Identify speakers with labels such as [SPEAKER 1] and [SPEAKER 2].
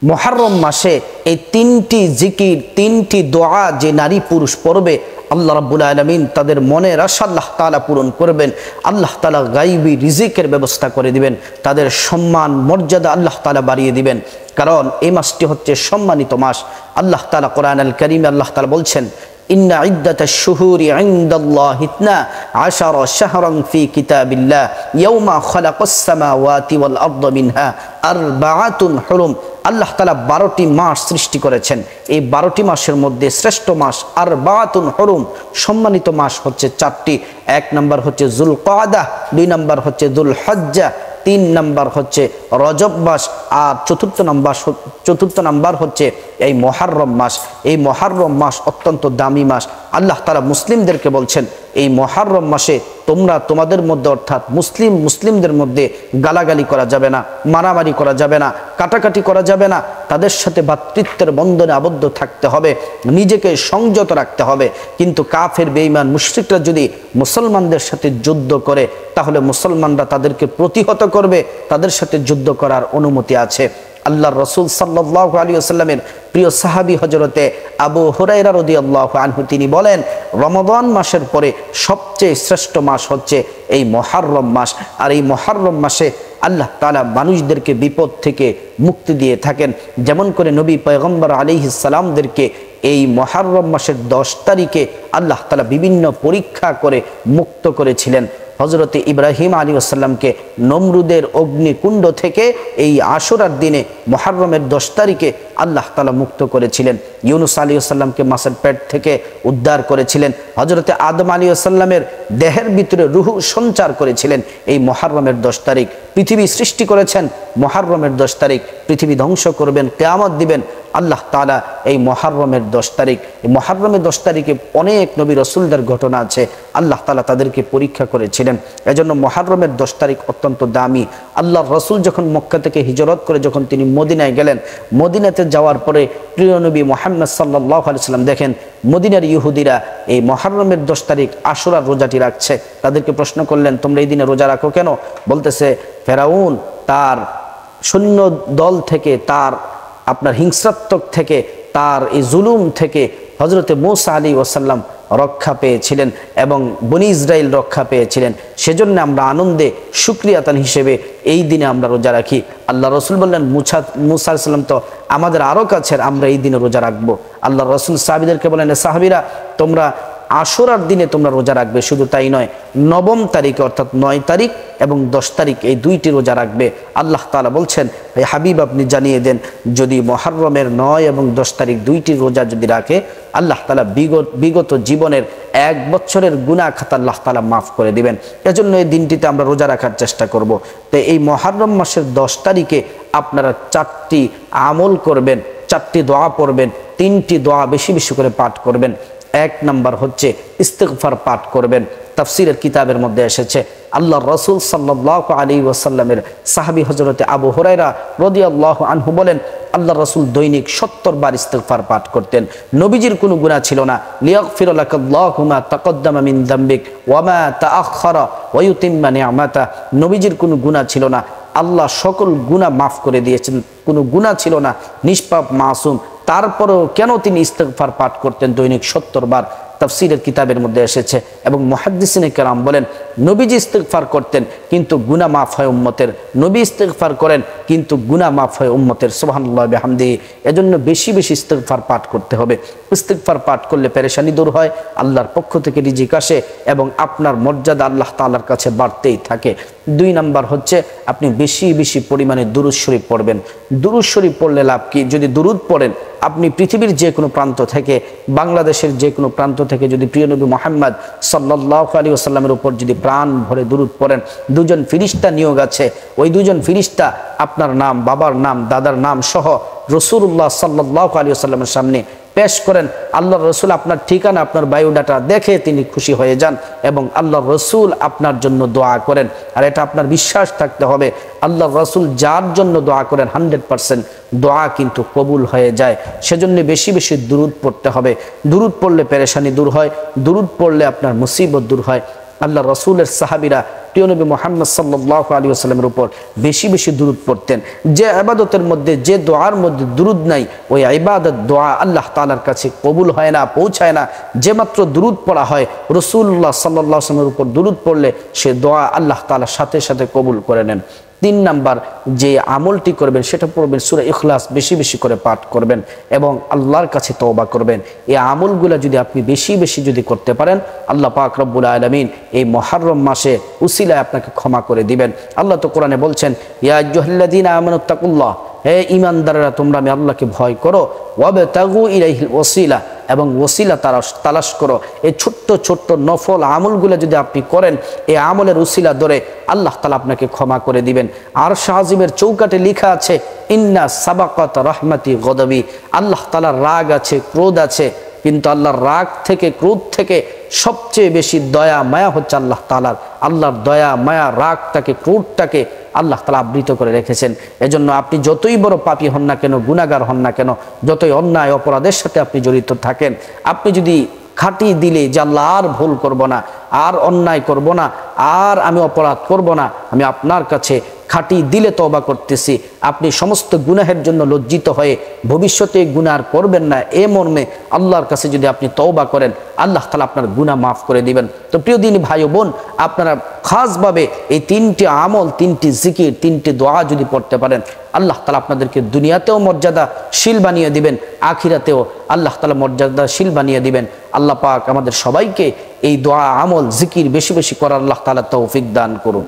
[SPEAKER 1] মুহররম মাসে এই তিনটি জিকির, তিনটি দোয়া যে নারী পুরুষ পড়বে, আল্লাহ রাব্বুল আলামিন তাদের মনের আশা আল্লাহ তাআলা পূরণ করবেন। আল্লাহ তাআলা গায়বী রিজিকের ব্যবস্থা করে দিবেন, তাদের সম্মান মর্যাদা আল্লাহ তাআলা বাড়িয়ে দিবেন। কারণ এই মাসটি হচ্ছে সম্মানিত মাস। আল্লাহ তাআলা কোরআন আল কারীমে আল্লাহ তাআলা বলছেন, ইন্না ইদ্দাতাশ শুহুরি ইনদাল্লাহি 12 শাহরান ফি কিতাবিল্লাহ ইয়াওমা খালাকাস সামাওয়াতি ওয়াল আরদা মিনহা আরবাআতুন হুরুম। আল্লাহ তাআলা 12টি মাস সৃষ্টি করেছেন। এই 12টি মাসের মধ্যে শ্রেষ্ঠ মাস আরবাআতুন হুরুম, সম্মানিত মাস হচ্ছে 4টি। 1 নম্বর হচ্ছে যুলকাদা, 2 নম্বর হচ্ছে যুলহজ্জা, 3 নম্বর হচ্ছে রজব মাস, আর চতুর্থ নাম্বার হচ্ছে এই মুহররম মাস। এই মুহররম মাস অত্যন্ত দামি মাস। আল্লাহ তাআলা মুসলিমদেরকে বলছেন, এই মুহররম মাসে তোমরা তোমাদের মধ্যে অর্থাৎ মুসলিমদের মধ্যে গালাগালি করা যাবে না, মারামারি করা যাবে না, কাটাকাটি করা যাবে না। তাদের সাথে ভ্রাতৃত্বের বন্ধনে আবদ্ধ থাকতে হবে, নিজেকে সংযত রাখতে হবে। কিন্তু কাফের বেঈমান মুশরিকরা যদি মুসলমানদের সাথে যুদ্ধ করে, তাহলে মুসলমানরা তাদেরকে প্রতিহত করবে, তাদের সাথে যুদ্ধ করার অনুমতি আছে। আল্লাহর রাসূল সাল্লাল্লাহু আলাইহি ওয়াসাল্লামের প্রিয় সাহাবী হযরতে আবু হুরায়রা রাদিয়াল্লাহু আনহু তিনি বলেন, রমাদান মাসের পরে সবচেয়ে শ্রেষ্ঠ মাস হচ্ছে এই মুহররম মাস। আর এই মুহররম মাসে আল্লাহ তাআলা মানুষদেরকে বিপদ থেকে মুক্তি দিয়ে থাকেন। যেমন করে নবী পয়গম্বর আলাইহিস সালামদেরকে এই মুহররম মাসের 10 তারিখে আল্লাহ তাআলা বিভিন্ন পরীক্ষা করে মুক্ত করেছিলেন। হযরতে ইব্রাহিম আলাইহিস সালামকে নমরুদের অগ্নিকুণ্ড থেকে এই আশুরার দিনে মুহররমের 10 তারিখে আল্লাহ তাআলা মুক্ত করেছিলেন। ইউনুস আলাইহিস সালামকে মাছের পেট থেকে উদ্ধার করেছিলেন। হযরতে আদম আলাইহিস সালামের দেহের ভিতরে রূহ সঞ্চার করেছিলেন এই মুহররমের 10 তারিখ। পৃথিবী সৃষ্টি করেছেন মুহররমের 10 তারিখ। পৃথিবী ধ্বংস করবেন, কিয়ামত দিবেন আল্লাহ তাআলা এই মুহররমের 10 তারিখ। এই মুহররমের 10 তারিখে অনেক নবী রাসূলদের ঘটনা আছে, আল্লাহ তাআলা তাদেরকে পরীক্ষা করেছিলেন। এজন্য মুহররমের 10 তারিখ অত্যন্ত দামি। আল্লাহর রাসূল যখন মক্কা থেকে হিজরত করে যখন তিনি মদিনায় গেলেন, মদিনাতে যাওয়ার পরে প্রিয় নবী মুহাম্মদ সাল্লাল্লাহু আলাইহি ওয়াসাল্লাম দেখেন মদিনার ইহুদিরা এই মুহররমের 10 তারিখ আশুরার রোজাটি রাখছে। তাদেরকে প্রশ্ন করলেন, তোমরা এই দিনে রোজা রাখো কেন? বলতেছে, ফেরাউন তার সৈন্য দল থেকে, তার আপনার হিংসাত্মক থেকে, তার এই জুলুম থেকে হযরতে মূসা আলাইহিস সালাম রক্ষা পেয়েছিলেন এবং বনি ইসরাইল রক্ষা পেয়েছিলেন। সেজন্য আমরা আনন্দে শুকরিয়াতান হিসেবে এই দিনে আমরা রোজা রাখি। আল্লাহ রসুল বললেন, মূসা আলাইহিস সালাম তো আমাদের আরও কাছের, আমরা এই দিনে রোজা রাখবো। আল্লাহ রসুল সাহাবীদেরকে বলেন, সাহাবীরা তোমরা আশুরার দিনে তোমরা রোজা রাখবে। শুধু তাই নয়, 9 তারিখে অর্থাৎ 9 তারিখ এবং 10 তারিখ এই 2টি রোজা রাখবে। আল্লাহ তাআলা বলছেন, হে হাবিব আপনি জানিয়ে দেন, যদি মুহররমের 9 এবং 10 তারিখ 2টি রোজা যদি রাখে, আল্লাহ তাআলা বিগত জীবনের 1 বছরের গুনাহ খাতা আল্লাহ তাআলা মাফ করে দিবেন। এজন্য এই দিনটিতে আমরা রোজা রাখার চেষ্টা করব। তো এই মুহররম মাসের 10 তারিখে আপনারা 4টি আমল করবেন, 4টি দোয়া পড়বেন, 3টি দোয়া বেশি বেশি করে পাঠ করবেন। 1 নম্বর হচ্ছে ইস্তিগফার পাঠ করবেন। তাফসীরের কিতাবের মধ্যে এসেছে, আল্লাহর রাসূল সাল্লাল্লাহু আলাইহি ওয়াসাল্লামের সাহাবী হযরতে আবু হুরায়রা রাদিয়াল্লাহু আনহু বলেন, আল্লাহর রাসূল দৈনিক 70 বার ইস্তিগফার পাঠ করতেন। নবীজির কোনো গুনাহ ছিল না। লিয়াগফির লাকাল্লাহু মা তাকদ্দামা মিন যামবিক ওয়া মা তাআখারা ওয়া ইউতিম্মা নি'মাতা। নবীজির কোনো গুনাহ ছিল না, আল্লাহ সকল গুনাহ মাফ করে দিয়েছেন, কোনো গুনাহ ছিল না, নিষ্পাপ মাসুম। তারপরেও কেন তিনি ইস্তিগফার পাঠ করতেন দৈনিক 70 বার? তাফসীরের কিতাবের মধ্যে এসেছে এবং মুহাদ্দিসিনে কেরাম বলেন, নবীজি ইস্তিগফার করতেন কিন্তু গুনাহ মাফ হয় উম্মতের। নবী ইস্তিগফার করেন কিন্তু গুনাহ মাফ হয় উম্মতের। সুবহানাল্লাহ বিহামদিহি। এজন্য বেশি বেশি ইস্তিগফার পাঠ করতে হবে। ইস্তিগফার পাঠ করলে পেরেশানি দূর হয়, আল্লাহর পক্ষ থেকে রিজিক আসে এবং আপনার মর্যাদা আল্লাহ তাআলার কাছে বাড়তেই থাকে। 2 নাম্বার হচ্ছে আপনি বেশি বেশি পরিমাণে দুরূদ শরীফ পড়বেন। দুরূদ শরীফ পড়লে লাভ কি? যদি দুরূদ পড়েন, আপনি পৃথিবীর যে কোনো প্রান্ত থেকে, বাংলাদেশের যে কোনো প্রান্ত থেকে যদি প্রিয় নবী মুহাম্মদ সাল্লাল্লাহু আলাইহি ওয়াসাল্লামের উপর যদি প্রাণ ভরে দুরূদ পড়েন, 2 জন ফেরেশতা নিয়োগ আছে। ওই 2 জন ফেরেশতা আপনার নাম, বাবার নাম, দাদার নাম সহ রাসূলুল্লাহ সাল্লাল্লাহু আলাইহি ওয়াসাল্লামের সামনে পেশ করেন। আল্লাহর রাসূল আপনার ঠিকানা, আপনার বায়োডাটা দেখে তিনি খুশি হয়ে যান এবং আল্লাহর রাসূল আপনার জন্য দোয়া করেন। আর এটা আপনার বিশ্বাস থাকতে হবে, আল্লাহর রাসূল যার জন্য দোয়া করেন 100% দোয়া কিন্তু কবুল হয়ে যায়। সেজন্য বেশি বেশি দুরূদ পড়তে হবে। দুরূদ পড়লে পেরেশানি দূর হয়, দুরূদ পড়লে আপনার মুসিবত দূর হয়। আল্লাহ রাসূলের সাহাবীরা প্রিয় নবী মুহাম্মদ সাল্লাল্লাহু আলাইহি ওয়াসাল্লামের উপর বেশি বেশি দুরূদ পড়তেন। যে ইবাদতের মধ্যে, যে দোয়ার মধ্যে দুরূদ নাই, ওই ইবাদত দোয়া আল্লাহ তাআলার কাছে কবুল হয় না, পৌঁছায় না। যে মাত্র দুরূদ পড়া হয়, রাসূলুল্লাহ সাল্লাল্লাহু আলাইহি ওয়াসাল্লামের উপর দুরূদ পড়লে সে দোয়া আল্লাহ তাআলা সাথে সাথে কবুল করে নেন। 3 নাম্বার যে আমলটি করবেন সেটা পড়বেন সূরা ইখলাস বেশি বেশি করে পাঠ করবেন এবং আল্লাহর কাছে তওবা করবেন। এই আমলগুলো যদি আপনি বেশি বেশি যদি করতে পারেন, আল্লাহ পাক রব্বুল আলামিন এই মুহররম মাসে উসিলায় আপনাকে ক্ষমা করে দিবেন। আল্লাহ তো কোরআনে বলছেন, ইয়া আইয়ুহাল্লাযীনা আমানুত্তাকুল্লাহ, হে ঈমানদাররা তোমরা আমি আল্লাহকে ভয় করো, ওয়াবতাগু ইলাইহিল ওয়াসিলা, এবং ওসিলা তালাশ করো। এই ছোট্ট ছোট্ট নফল আমলগুলো যদি আপনি করেন, এই আমলের উসিলা ধরে আল্লাহ তাআলা আপনাকে ক্ষমা করে দিবেন। আরশ আজিমের চৌকাটে লেখা আছে, ইন্না সাবাকাত রাহমাতি গদাবি, আল্লাহ তাআলার রাগ আছে, ক্রোধ আছে, কিন্তু আল্লাহর রাগ থেকে, ক্রোধ থেকে সবচেয়ে বেশি দয়া মায়া হচ্ছে আল্লাহ তাআলার। আল্লাহর দয়া মায়া রাগটাকে, ক্রোধটাকে আল্লাহ তাআলা আবৃত করে রেখেছেন। এজন্য আপনি যতই বড় পাপী হন না কেন, গুনাহগার হন না কেন, যতই অন্যায় অপরাধের সাথে আপনি জড়িত থাকেন, আপনি যদি খাঁটি দিলে যে আল্লাহ আর ভুল করব না, আর অন্যায় করব না, আর আমি অপরাধ করব না, আমি আপনার কাছে খাঁটি দিলে তওবা করতেছি, আপনি সমস্ত গুনাহের জন্য লজ্জিত হয়ে ভবিষ্যতে গুনাহ করবেন না, এ মর্মে আল্লাহর কাছে যদি আপনি তওবা করেন, আল্লাহ তাআলা আপনার গুনাহ মাফ করে দিবেন। তো প্রিয় দিনী ভাই ও বোন, আপনারা খাসভাবে এই 3টি আমল, 3টি জিকির, 3টি দোয়া যদি পড়তে পারেন, আল্লাহ তাআলা আপনাদেরকে দুনিয়াতেও মর্যাদাশীল বানিয়ে দিবেন, আখিরাতেও আল্লাহ তাআলা মর্যাদাশীল বানিয়ে দিবেন। আল্লাহ পাক আমাদের সবাইকে এই দোয়া, আমল, জিকির বেশি বেশি করার আল্লাহ তাআলা তৌফিক দান করুন।